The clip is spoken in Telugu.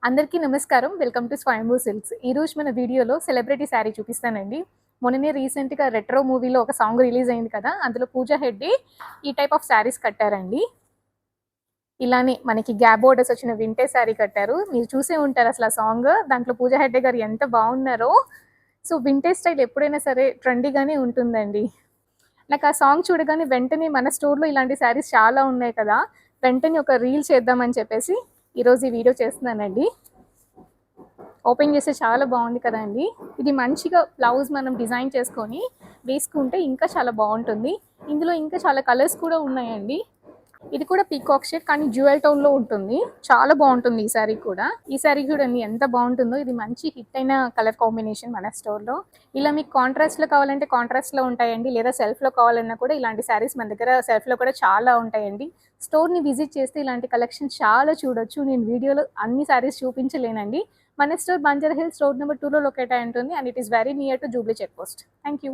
అందరికీ నమస్కారం. Welcome to Swayambhu silks. ఈరోజు మన వీడియోలో సెలబ్రిటీ శారీ చూపిస్తానండి. మొన్ననే రీసెంట్‌గా 'రెట్రో' మూవీలో ఒక సాంగ్ రిలీజ్ అయింది కదా! అందులో పూజా హెగ్డే ఈ టైప్ ఆఫ్ శారీస్ కట్టారండి. ఇలానే మనకి గ్యాప్ బోర్డర్స్ వచ్చిన వింటేజ్ శారీ కట్టారు. మీరు చూసే ఉంటారు అసలు ఆ సాంగ్. దాంట్లో పూజా హెగ్డే గారు ఎంత బాగున్నారో. సో, వింటేజ్ స్టైల్ ఎప్పుడైనా సరే ట్రెండీగానే ఉంటుందండి. నాకు ఆ సాంగ్ చూడగానే వెంటనే మన స్టోర్‌లో ఇలాంటి శారీస్ చాలా ఉన్నాయి కదా! వెంటనే ఒక రీల్ చేద్దామని చెప్పేసి ఈరోజు ఈ వీడియో చేస్తున్నానండి. ఓపెన్ చేస్తే చాలా బాగుంది కదండి. ఇది మంచిగా బ్లౌజ్ మనం డిజైన్ చేసుకొని వేసుకుంటే ఇంకా చాలా బాగుంటుంది. ఇందులో ఇంకా చాలా కలర్స్ కూడా ఉన్నాయండి. ఇది కూడా పీకాక్ షేడ్ కానీ జ్యువెల్ టోన్లో ఉంటుంది. చాలా బాగుంటుంది ఈ శారీ కూడా. ఈ శారీ చూడండి ఎంత బాగుంటుందో. ఇది మంచి హిట్ అయిన కలర్ కాంబినేషన్ మన స్టోర్లో. ఇలా మీకు కాంట్రాస్ట్లో కావాలంటే కాంట్రాస్ట్లో ఉంటాయండి, లేదా సెల్ఫ్లో కావాలన్నా కూడా ఇలాంటి శారీస్ మన దగ్గర సెల్ఫ్లో కూడా చాలా ఉంటాయండి. స్టోర్ని విజిట్ చేస్తే ఇలాంటి కలెక్షన్ చాలా చూడొచ్చు. నేను వీడియోలో అన్ని శారీస్ చూపించలేనండి. మన store Banjara Hills road number 2లో లొకేట్ అయి ఉంటుంది and it is very near to Jubilee check post. Thank you.